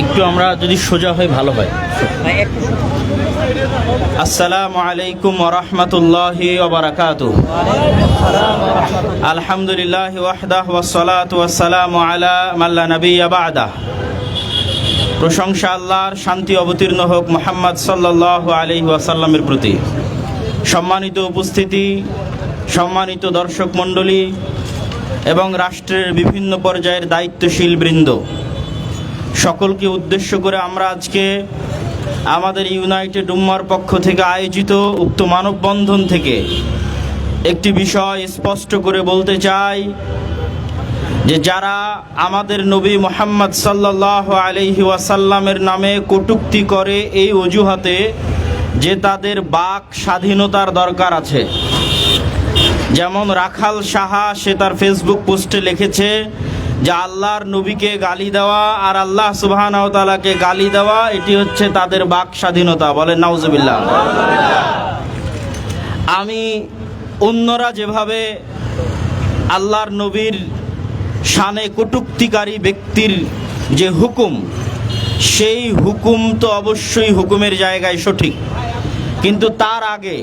একটু আমরা যদি সোজা হয় ভালো হয়। আসসালামু আলাইকুম ওয়া রাহমাতুল্লাহি ওয়া বারাকাতুহু। আলহামদুলিল্লাহি ওয়াহদাহু ওয়াস সালাতু ওয়াস সালামু আলা মান লা নাবিয়্যা বা'দাহু। প্রশংসা আল্লাহর, শান্তি অবতীর্ণ হোক মুহাম্মদ সাল্লাল্লাহু আলাইহি ওয়াসাল্লামের প্রতি। সম্মানিত উপস্থিতি, সম্মানিত দর্শক মণ্ডলী এবং রাষ্ট্রের বিভিন্ন পর্যায়ের দায়িত্বশীল বৃন্দ, সকলকে উদ্দেশ্য করে আমরা আজকে আমাদের ইউনাইটেড উম্মাহর পক্ষ থেকে আয়োজিত উক্ত মানববন্ধন থেকে একটি বিষয় স্পষ্ট করে বলতে চাই যে যারা আমাদের নবী মুহাম্মদ সাল্লাল্লাহু আলাইহি ওয়াসাল্লামের নামে কটূক্তি করে এই অজুহাতে যে তাদের বাক স্বাধীনতার দরকার আছে, যেমন রাখাল সাহা সে তার ফেসবুক পোস্টে লিখেছে যে আল্লাহর নবীকে গালি দেওয়া আর আল্লাহ সুবহানাহু ওয়া তাআলাকে গালি দেওয়া এটি হচ্ছে তাদের বাক স্বাধীনতা। বলেন নাউজুবিল্লাহ। আমি অন্যরা যেভাবে আল্লাহর নবীর শানে কটূক্তিকারী ব্যক্তির যে হুকুম, সেই হুকুম তো অবশ্যই হুকুমের জায়গায় সঠিক, কিন্তু তার আগে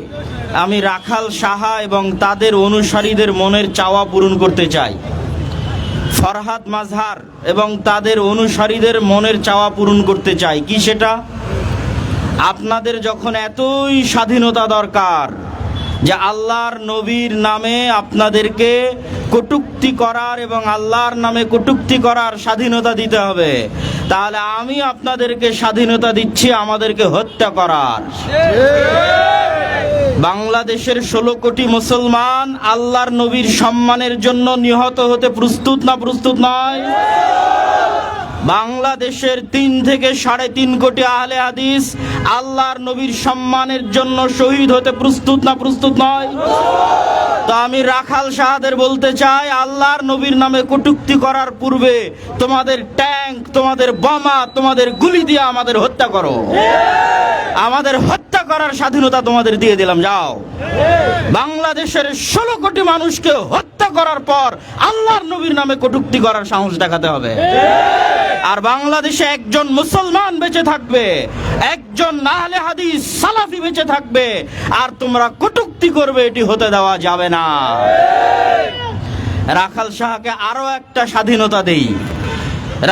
আমি রাখাল সাহা এবং তাদের অনুসারীদের মনের চাওয়া পূরণ করতে চাই। ফরহাদ মাজহার এবং তাদের অনুসারীদের মনের চাওয়া পূরণ করতে চাই। কি সেটা? আপনাদের যখন এতই স্বাধীনতা দরকার যে আল্লাহর নবীর নামে আপনাদেরকে কটূক্তি করার এবং আল্লাহর নামে কটূক্তি করার স্বাধীনতা দিতে হবে, তাহলে আমি আপনাদেরকে স্বাধীনতা দিচ্ছি আমাদেরকে হত্যা করার। বাংলাদেশের 16 কোটি মুসলমান আল্লাহর নবীর সম্মানের জন্য নিহত হতে প্রস্তুত না প্রস্তুত নয়? বাংলাদেশের 3 থেকে 3.5 কোটি আহলে হাদিস আল্লাহর নবীর সম্মানের জন্য শহীদ হতে প্রস্তুত না প্রস্তুত নয়? তো আমি রাখাল সাহাদের বলতে চাই, আল্লাহর নবীর নামে কটূক্তি করার পূর্বে তোমাদের ট্যাঙ্ক, তোমাদের বোমা, তোমাদের গুলি দিয়ে আমাদের হত্যা করো। আমাদের হত্যা করার স্বাধীনতা তোমাদের দিয়ে দিলাম, যাও। বাংলাদেশের 16 কোটি মানুষকে হত্যা করার পর আল্লাহর নবীর নামে কটূক্তি করার সাহস দেখাতে হবে। আর বাংলাদেশে একজন মুসলমান বেঁচে থাকবে, একজন আহলে হাদিস সালাফি বেঁচে থাকবে, আর তোমরা কটূক্তি করবে, এটি হতে দেওয়া যাবে না। রাখাল সাহাকে আরো একটা স্বাধীনতা দেই।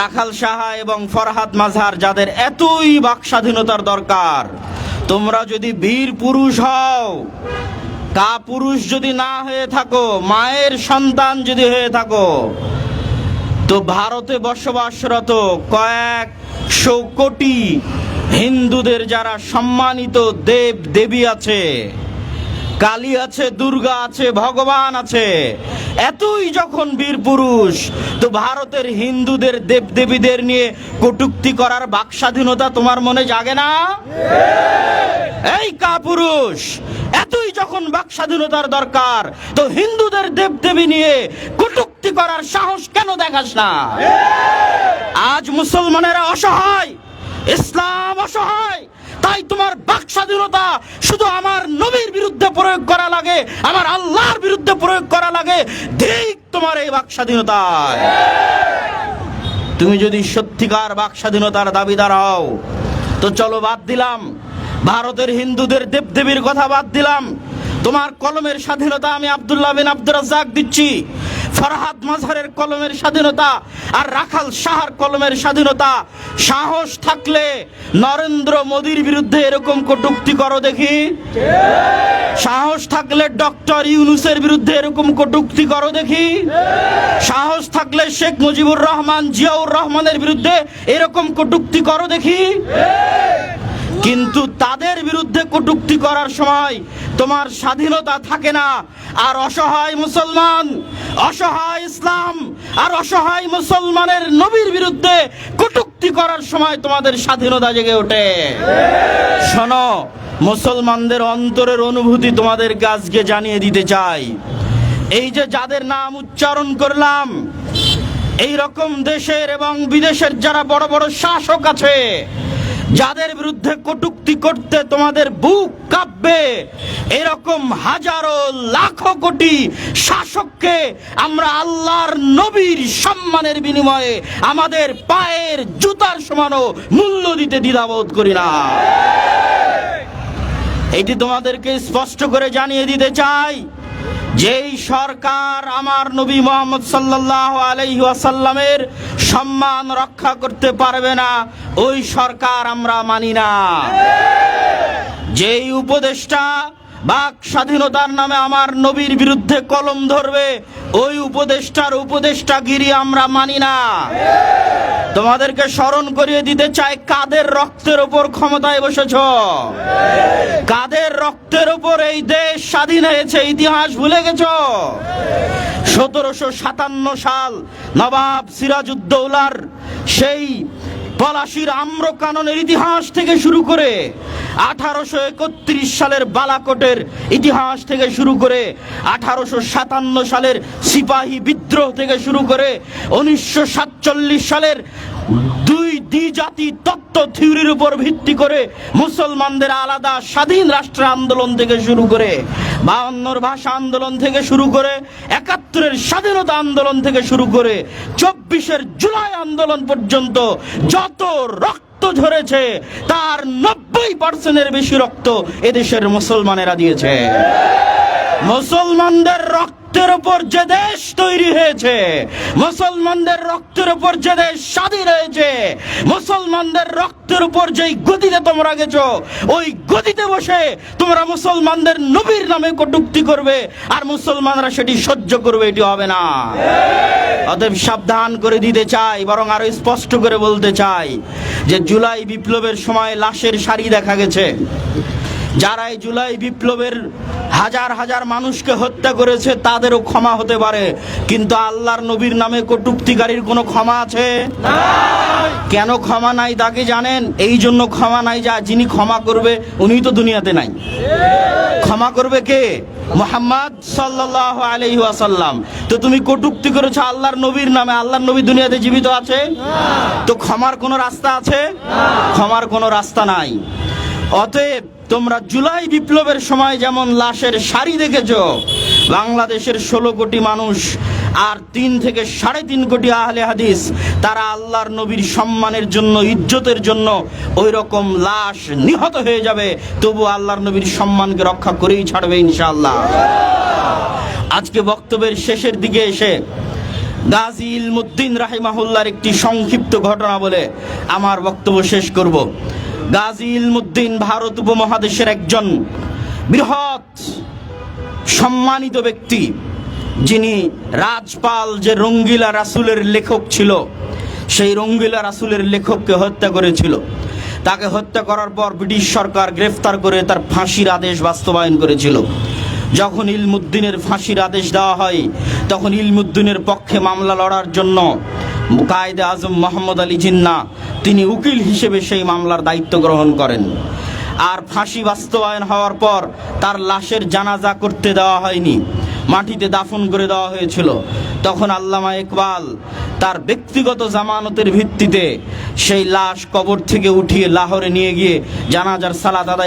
রাখাল সাহা এবং ফরহাদ মাজহার যাদের এতই বাক স্বাধীনতার দরকার, তোমরা যদি বীর পুরুষ হও, কাপুরুষ যদি না হয়ে থাকো, মায়ের সন্তান যদি হয়ে থাকো, তো ভারতে বসবাসরত কয়েকশো কোটি হিন্দুদের যারা সম্মানিত দেব দেবী আছে, কালী আছে, দুর্গা আছে, ভগবান আছে, এতই যখন বীর পুরুষ, তো ভারতের হিন্দুদের দেব দেবীদের নিয়ে কটূক্তি করার বাক স্বাধীনতা তোমার মনে জাগে না? এই কাপুরুষ, এতই যখন বাক স্বাধীনতার দরকার, তো হিন্দুদের দেব দেবী নিয়ে কটূক্তি করার সাহস কেন দেখাস না? আজ মুসলমানেরা অসহায়, ইসলাম অসহায়, তাই তোমার বাক স্বাধীনতা শুধু আমার নবীর বিরুদ্ধে প্রয়োগ করা লাগে, আমার আল্লাহর বিরুদ্ধে প্রয়োগ করা লাগে। ঠিক তোমার এই বাক স্বাধীনতায় তুমি যদি সত্যিকার বাক স্বাধীনতার দাবিদার হও, তো চলো বাদ দিলাম ভারতের হিন্দুদের দেবদেবীর কথা, বাদ দিলাম। তোমার কলমের স্বাধীনতা আমি আব্দুল্লাহ বিন আব্দুর রাজ্জাক দিচ্ছি, ফরহাদ মাজহারের কলমের স্বাধীনতা আর রাখাল সাহার কলমের স্বাধীনতা। সাহস থাকলে নরেন্দ্র মোদীর বিরুদ্ধে এরকম কটূক্তি করো দেখি। সাহস থাকলে ডক্টর ইউনূসের বিরুদ্ধে এরকম কটূক্তি করো দেখি। সাহস থাকলে শেখ মুজিবুর রহমান, জিয়াউর রহমানের বিরুদ্ধে এরকম কটূক্তি করো দেখি। কিন্তু তাদের বিরুদ্ধে কটূক্তি করার সময় তোমার স্বাধীনতা থাকে না। আর অসহায় মুসলমান, অসহায় ইসলাম আর অসহায় মুসলমানের নবীর বিরুদ্ধে কটূক্তি করার সময় তোমাদের স্বাধীনতা জেগে ওঠে। শোনো, মুসলমানদের অন্তরের অনুভূতি তোমাদেরকে আজকে জানিয়ে দিতে চাই। এই যে যাদের নাম উচ্চারণ করলাম, এই রকম দেশের এবং বিদেশের যারা বড় বড় শাসক আছে, যাদের বিরুদ্ধে কটূক্তি করতে তোমাদের বুক কাঁপবে, এরকম হাজারো লাখো কোটি শাসককে আমরা আল্লাহর নবীর সম্মানের বিনিময়ে আমাদের পায়ের জুতার সমানও মূল্য দিতে দ্বিধাবোধ করি না। এটি তোমাদেরকে স্পষ্ট করে জানিয়ে দিতে চাই, যেই সরকার আমার নবী মুহাম্মদ সাল্লাল্লাহু আলাইহি ওয়াসাল্লামের সম্মান রক্ষা করতে পারবে না, ওই সরকার আমরা মানি না। যেই উপদেষ্টা বাক স্বাধীনতার নামে আমার নবীর বিরুদ্ধে কলম ধরবে, ওই উপদেষ্টার উপদেষ্টাগিরি আমরা মানি না। তোমাদেরকে স্মরণ করিয়ে দিতে চাই, কাদের রক্তের উপর ক্ষমতায় বসেছ? কাদের রক্তের উপর এই দেশ স্বাধীন হয়েছে? ইতিহাস ভুলে গেছো? 1757 সাল নবাব সিরাজউদ্দৌলার সেই পলাশির আম্রকাননের ইতিহাস থেকে শুরু করে 1831 সালের বালাকোটের ইতিহাস থেকে শুরু করে 1857 সালের সিপাহী বিদ্রোহ থেকে শুরু করে 1947 সালের দুই দ্বিজাতি তত্ত্ব থিওরির উপর ভিত্তি করে মুসলমানদের আলাদা স্বাধীন রাষ্ট্র আন্দোলন থেকে শুরু করে 52 ভাষা আন্দোলন থেকে শুরু করে 71-এর স্বাধীনতা আন্দোলন থেকে শুরু করে 24-এর জুলাই আন্দোলন পর্যন্ত যত রক্ত ঝরেছে তার 90%-এর বেশি রক্ত এদেশের মুসলমানেরা দিয়েছে। মুসলমানদের রক্তের উপর যে দেশ তৈরি হয়েছে, মুসলমানদের রক্তের উপর যে দেশ স্বাধীন হয়েছে, মুসলমানদের রক্তের উপর যেই গদিতে তোমরা গেছো, ওই গদিতে বসে তোমরা মুসলমানদের নবীর নামে কটূক্তি করবে আর মুসলমানরা সেটি সহ্য করবে, এটি হবে না। অতএব সাবধান করে দিতে চাই, বরং আরো স্পষ্ট করে বলতে চাই যে জুলাই বিপ্লবের সময় লাশের সারি দেখা গেছে। যারা এই জুলাই বিপ্লবের হাজার হাজার মানুষকে হত্যা করেছে তাদেরও ক্ষমা হতে পারে, কিন্তু আল্লাহর নবীর নামে কটূক্তিকারীর কোনো ক্ষমা আছে? কেন ক্ষমা নাই তা কি জানেন? এই জন্য ক্ষমা নাই যা যিনি ক্ষমা করবে উনি তো দুনিয়াতে নাই। ক্ষমা করবে কে? মুহাম্মদ সাল্লাল্লাহু আলাইহি ওয়াসাল্লাম। তো তুমি কটূক্তি করেছো আল্লাহর নবীর নামে, আল্লাহর নবী দুনিয়াতে জীবিত আছে? তো ক্ষমার কোনো রাস্তা আছে? ক্ষমার কোনো রাস্তা নাই। অতএব তোমরা জুলাই বিপ্লবের সময় যেমন লাশের সারি দেখেছো, বাংলাদেশের 16 কোটি মানুষ আর 3 থেকে 3.5 কোটি আহলে হাদিস, তারা আল্লাহর নবীর সম্মানের জন্য, ইজ্জতের জন্য ওই রকম লাশ নিহত হয়ে যাবে, তবু আল্লাহর নবীর সম্মানকে রক্ষা করেই ছাড়বে ইনশাআল্লাহ। আজকে বক্তব্যের শেষের দিকে এসে গাজী ইলমুদ্দিন রাহিমাহুল্লাহর একটি সংক্ষিপ্ত ঘটনা বলে আমার বক্তব্য শেষ করব। গাজী ইলমুদ্দিন ভারত উপমহাদেশের একজন বৃহৎ সম্মানিত ব্যক্তি, যিনি রাজপাল যে রঙ্গিলা রাসূলের লেখক ছিল, সেই রঙ্গিলা রাসূলের লেখককে হত্যা করেছিল। তাকে হত্যা করার পর ব্রিটিশ সরকার গ্রেফতার করে তার ফাঁসির আদেশ বাস্তবায়ন করেছিল। যখন ইলমুদ্দিনের ফাঁসির আদেশ দেওয়া হয়, তখন ইলমুদ্দিনের পক্ষে মামলা লড়ার জন্য কায়েদে আজম মোহাম্মদ আলী জিন্নাহ তিনি উকিল হিসেবে সেই মামলার দায়িত্ব গ্রহণ করেন। আর ফাঁসি বাস্তবায়ন হওয়ার পর তার লাশের জানাজা করতে দেওয়া হয়নি, মাটিতে দাফন করে দেওয়া হয়েছিল। তখন আল্লামা ইকবাল তার ব্যক্তিগত জামানতের ভিত্তিতে সেই লাশ কবর থেকে উঠিয়ে লাহোরে নিয়ে গিয়ে জানাজার সালাত আদায়